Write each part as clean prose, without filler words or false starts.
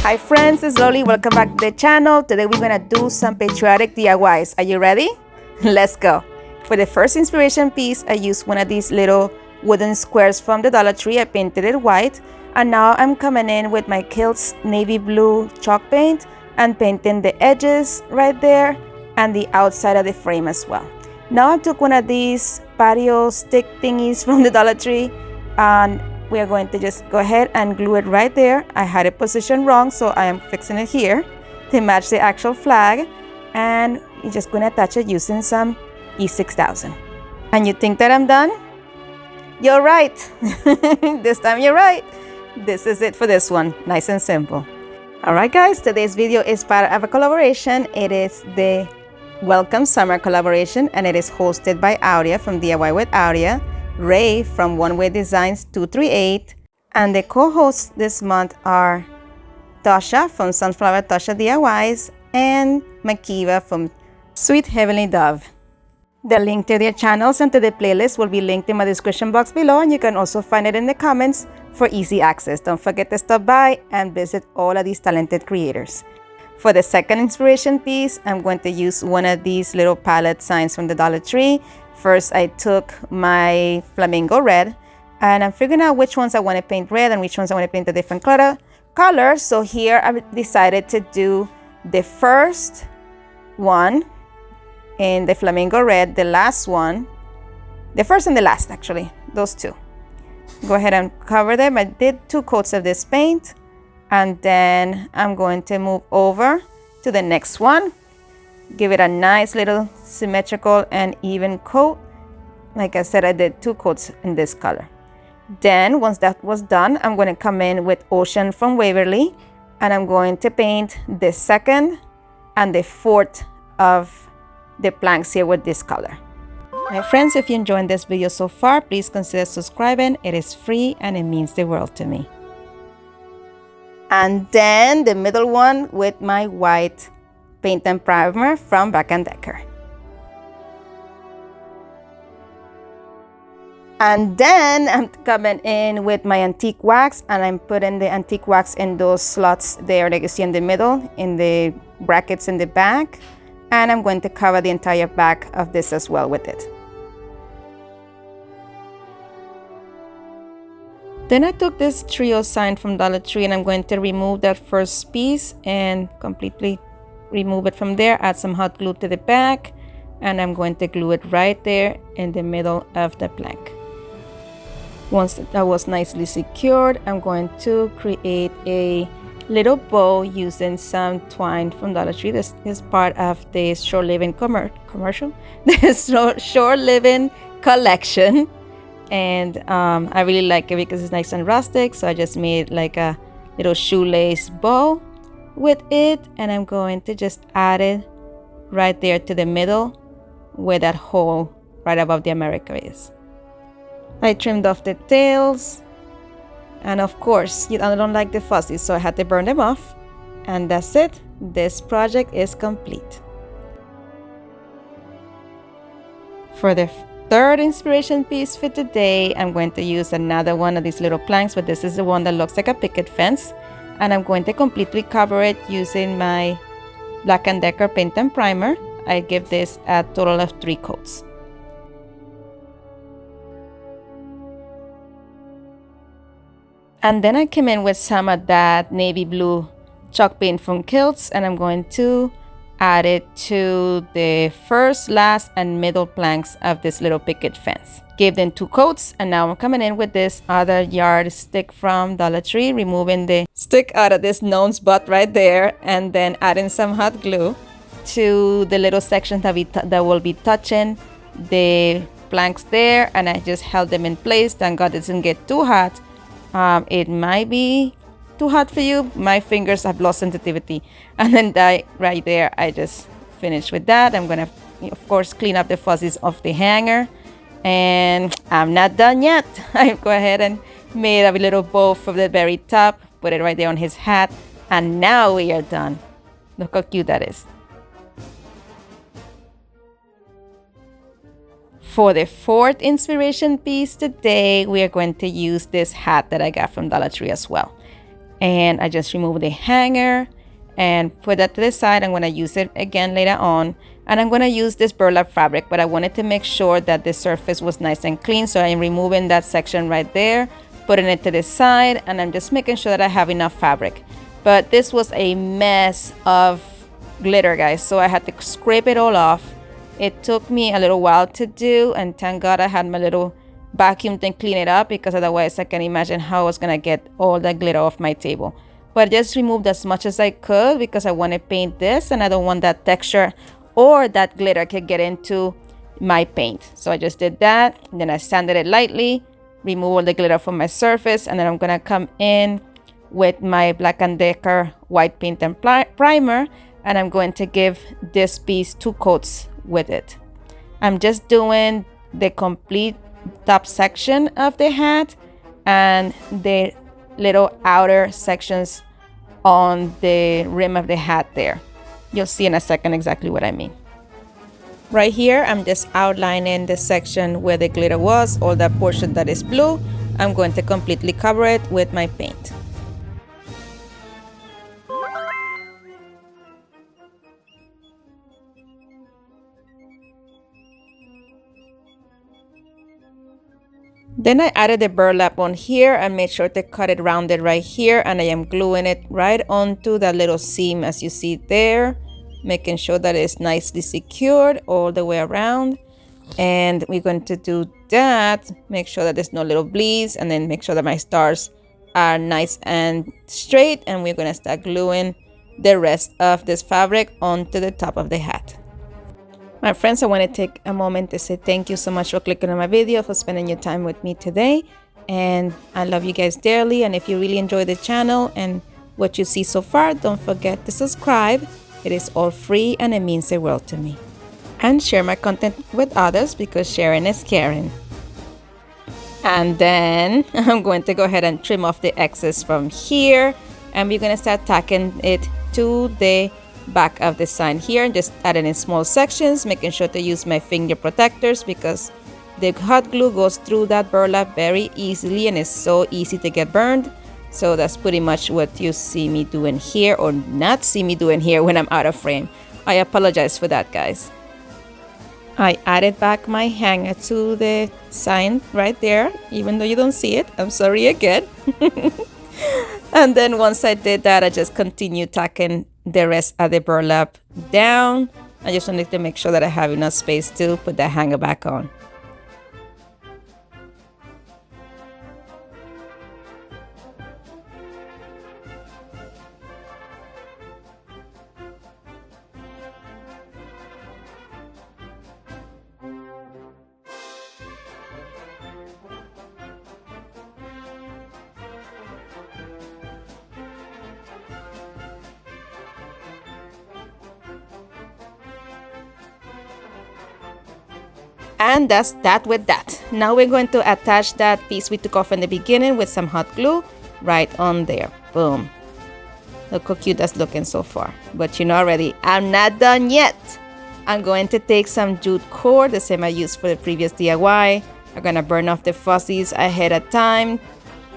Hi friends, it's Loli. Welcome back to the channel. Today we're gonna do some patriotic DIYs. Are you ready? Let's go. For the first inspiration piece, I used one of these little wooden squares from the Dollar Tree. I painted it white, and now I'm coming in with my Kilt's navy blue chalk paint and painting the edges right there and the outside of the frame as well. Now I took one of these patio stick thingies from the Dollar Tree, and we are going to just go ahead and glue it right there. I had it positioned wrong, so I am fixing it here to match the actual flag, and you're just going to attach it using some E6000. And you think that I'm done? You're right. This time you're right. This is it for this one. Nice and simple. All right, guys, today's video is part of a collaboration. It is the Welcome Summer collaboration, and it is hosted by Aurea from DIY with Aurea, Ray from Oneway Designs 238, and the co-hosts this month are Tosha from Sunflower Tosha DIYs and Makeba from Sweet Heavenly Dove. The link to their channels and to the playlist will be linked in my description box below, and you can also find it in the comments for easy access. Don't forget to stop by and visit all of these talented creators. For the second inspiration piece, I'm going to use one of these little palette signs from the Dollar Tree. First, I took my flamingo red, and I'm figuring out which ones I want to paint red and which ones I want to paint a different color. So here I decided to do the first one in the flamingo red, the last one, the first and the last actually, those two. Go ahead and cover them. I did 2 coats of this paint, and then I'm going to move over to the next one. Give it a nice little symmetrical and even coat. Like I said, I did 2 coats in this color. Then once that was done, I'm going to come in with Ocean from Waverly, and I'm going to paint the second and the fourth of the planks here with this color. My friends, if you enjoyed this video so far, please consider subscribing. It is free and it means the world to me. And then the middle one with my white paint and primer from Black & Decker. And then I'm coming in with my antique wax, and I'm putting the antique wax in those slots there that you see in the middle, in the brackets in the back. And I'm going to cover the entire back of this as well with it. Then I took this trio sign from Dollar Tree, and I'm going to remove that first piece and completely remove it from there, add some hot glue to the back, and I'm going to glue it right there in the middle of the plank. Once that was nicely secured, I'm going to create a little bow using some twine from Dollar Tree. This is part of the Shore Living commercial, the Shore Living collection, and I really like it because it's nice and rustic, so I just made like a little shoelace bow with it, and I'm going to just add it right there to the middle where that hole right above the America is. I trimmed off the tails, and of course I don't like the fuzzies, so I had to burn them off, and that's it. This project is complete. For the third inspiration piece for today, I'm going to use another one of these little planks, but this is the one that looks like a picket fence. And I'm going to completely cover it using my Black & Decker paint and primer. I give this a total of 3 coats. And then I came in with some of that navy blue chalk paint from Kilt's, and I'm going to add it to the first, last, and middle planks of this little picket fence. Gave them 2 coats, and now I'm coming in with this other yard stick from Dollar Tree, removing the stick out of this gnome's butt right there, and then adding some hot glue to the little section that will be touching the planks there, and I just held them in place. Thank God it doesn't get too hot. It might be too hot for you. My fingers have lost sensitivity, and then that right there, I just finished with that. I'm gonna, of course, clean up the fuzzies of the hanger, and I'm not done yet. I go ahead and made a little bow from the very top, put it right there on his hat, and now we are done. Look how cute that is. For the fourth inspiration piece today, we are going to use this hat that I got from Dollar Tree as well. And I just remove the hanger and put that to the side. I'm going to use it again later on. And I'm going to use this burlap fabric, but I wanted to make sure that the surface was nice and clean. So I'm removing that section right there, putting it to the side, and I'm just making sure that I have enough fabric. But this was a mess of glitter, guys, so I had to scrape it all off. It took me a little while to do, and thank God I had my little vacuum to clean it up, because otherwise I can imagine how I was gonna get all that glitter off my table. But I just removed as much as I could because I want to paint this, and I don't want that texture or that glitter could get into my paint. So I just did that, and then I sanded it lightly, remove all the glitter from my surface, and then I'm gonna come in with my Black & Decker white paint and primer, and I'm going to give this piece 2 coats with it. I'm just doing the complete top section of the hat and the little outer sections on the rim of the hat there. You'll see in a second exactly what I mean. Right here, I'm just outlining the section where the glitter was, all that portion that is blue. I'm going to completely cover it with my paint. Then I added the burlap on here and made sure to cut it rounded right here, and I am gluing it right onto that little seam as you see there, making sure that it's nicely secured all the way around. And we're going to do that, make sure that there's no little bleeds, and then make sure that my stars are nice and straight, and we're going to start gluing the rest of this fabric onto the top of the hat. My friends, I want to take a moment to say thank you so much for clicking on my video, for spending your time with me today. And I love you guys dearly. And if you really enjoy the channel and what you see so far, don't forget to subscribe. It is all free and it means the world to me. And share my content with others, because sharing is caring. And then I'm going to go ahead and trim off the excess from here. And we're going to start tacking it to the back of the sign here, and just add it in small sections, making sure to use my finger protectors because the hot glue goes through that burlap very easily and it's so easy to get burned. So that's pretty much what you see me doing here, or not see me doing here when I'm out of frame. I apologize for that, guys. I added back my hanger to the sign right there, even though you don't see it. I'm sorry again. And then once I did that, I just continued tacking the rest of the burlap down. I just wanted to make sure that I have enough space to put the hanger back on. And that's that with that. Now we're going to attach that piece we took off in the beginning with some hot glue right on there. Boom. Look how cute that's looking so far. But you know already, I'm not done yet. I'm going to take some jute cord, the same I used for the previous DIY. I'm going to burn off the fuzzies ahead of time.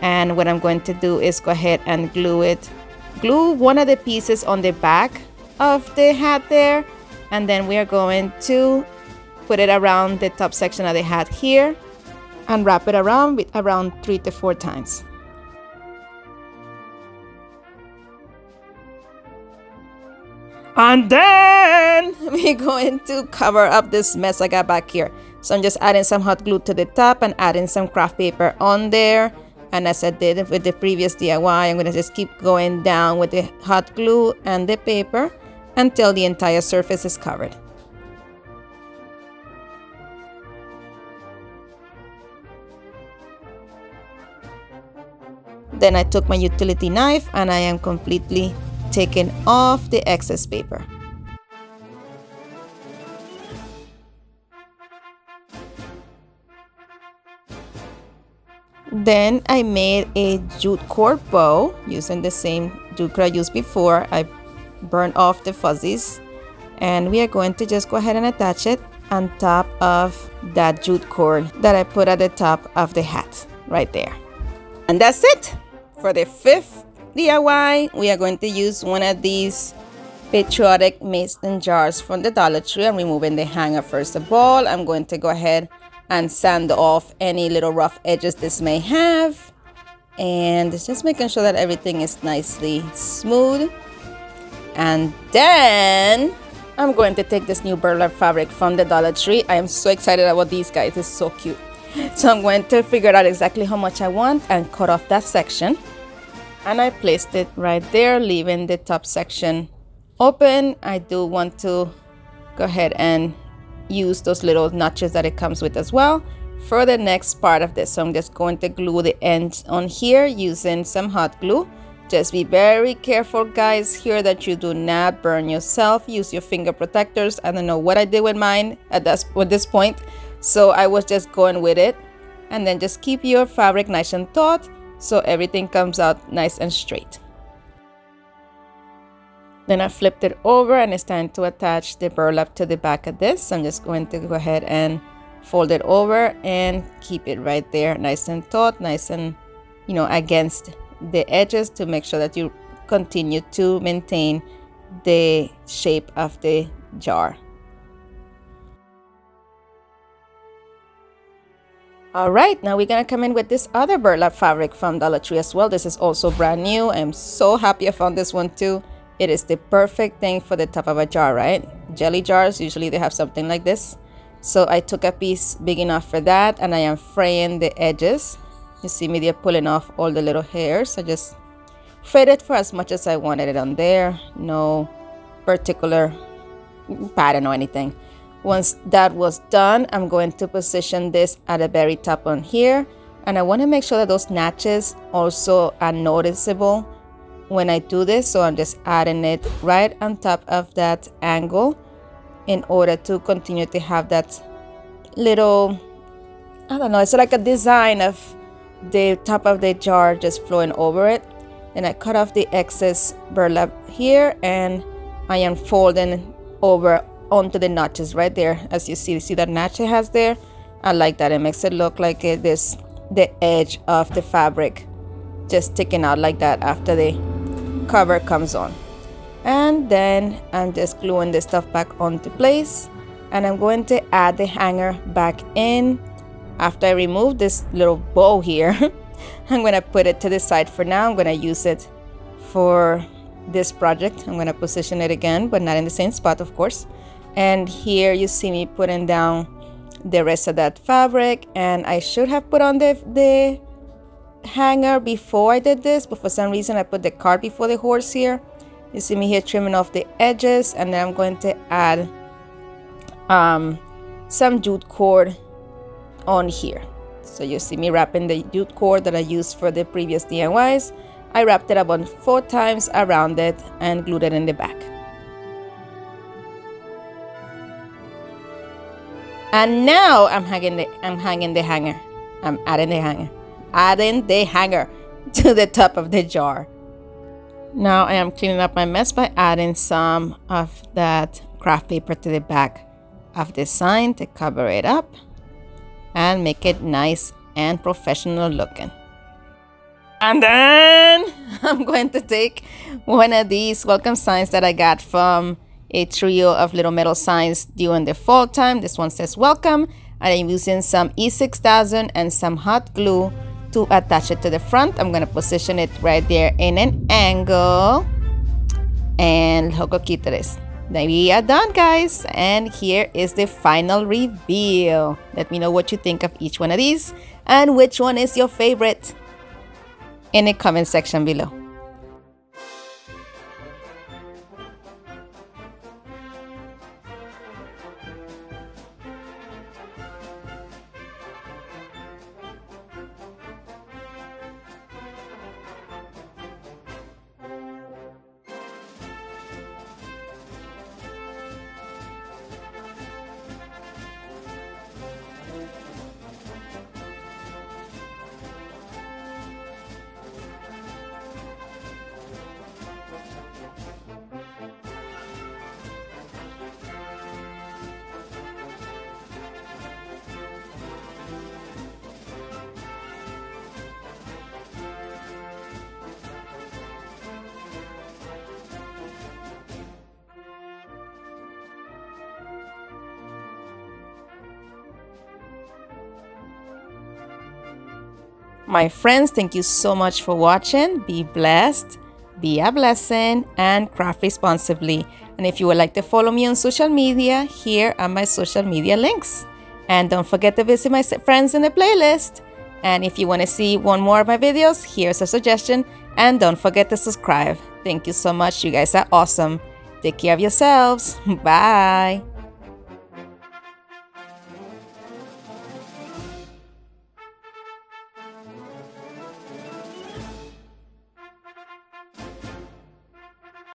And what I'm going to do is go ahead and glue it. Glue one of the pieces on the back of the hat there. And then we are going to put it around the top section of the hat here and wrap it around with around 3 to 4 times. And then we're going to cover up this mess I got back here. So I'm just adding some hot glue to the top and adding some craft paper on there. And as I did with the previous DIY, I'm going to just keep going down with the hot glue and the paper until the entire surface is covered. Then I took my utility knife and I am completely taking off the excess paper. Then I made a jute cord bow using the same jute cord I used before. I burned off the fuzzies, and we are going to just go ahead and attach it on top of that jute cord that I put at the top of the hat right there. And that's it for the 5th DIY, we are going to use one of these Patriotic mason jars from the Dollar Tree. I'm removing the hanger first of all. I'm going to go ahead and sand off any little rough edges this may have. And just making sure that everything is nicely smooth. And then I'm going to take this new burlap fabric from the Dollar Tree. I am so excited about these guys. It's so cute. So I'm going to figure out exactly how much I want and cut off that section. And I placed it right there, leaving the top section open. I do want to go ahead and use those little notches that it comes with as well for the next part of this. So I'm just going to glue the ends on here using some hot glue. Just be very careful, guys, here that you do not burn yourself. Use your finger protectors. I don't know what I did with mine at this point, so I was just going with it. And then just keep your fabric nice and taut so everything comes out nice and straight. Then I flipped it over and it's time to attach the burlap to the back of this. I'm just going to go ahead and fold it over and keep it right there, nice and taut, nice and, against the edges to make sure that you continue to maintain the shape of the jar. All right, now we're gonna come in with this other burlap fabric from Dollar Tree as well. This is also brand new. I'm so happy I found this one too. It is the perfect thing for the top of a jar, right? Jelly jars, usually they have something like this. So I took a piece big enough for that and I am fraying the edges. You see me there pulling off all the little hairs. I just frayed it for as much as I wanted it on there. No particular pattern or anything. Once that was done, I'm going to position this at the very top on here. And I want to make sure that those notches also are noticeable when I do this. So I'm just adding it right on top of that angle in order to continue to have that little, I don't know, it's like a design of the top of the jar just flowing over it. Then I cut off the excess burlap here and I am folding over onto the notches right there. As you see that notch it has there? I like that. It makes it look like it is the edge of the fabric just sticking out like that after the cover comes on. And then I'm just gluing this stuff back onto place and I'm going to add the hanger back in. After I remove this little bow here, I'm going to put it to the side for now. I'm going to use it for this project. I'm going to position it again, but not in the same spot, of course. And here you see me putting down the rest of that fabric, and I should have put on the hanger before I did this, but for some reason I put the cart before the horse here. You see me here trimming off the edges, and then I'm going to add some jute cord on here. So you see me wrapping the jute cord that I used for the previous DIYs. I wrapped it about 4 times around it and glued it in the back. And now I'm hanging the hanger. I'm adding the hanger to the top of the jar. Now I am cleaning up my mess by adding some of that craft paper to the back of the sign to cover it up and make it nice and professional looking. And then I'm going to take one of these welcome signs that I got from a trio of little metal signs during the fall time. This one says welcome, and I'm using some E6000 and some hot glue to attach it to the front. I'm going to position it right there in an angle, and how coquito it is. Then we are done, guys, and here is the final reveal. Let me know what you think of each one of these and which one is your favorite in the comment section below. My friends, thank you so much for watching. Be blessed, be a blessing, and craft responsibly. And if you would like to follow me on social media, here are my social media links. And don't forget to visit my friends in the playlist. And if you want to see one more of my videos, here's a suggestion. And don't forget to subscribe. Thank you so much. You guys are awesome. Take care of yourselves. Bye.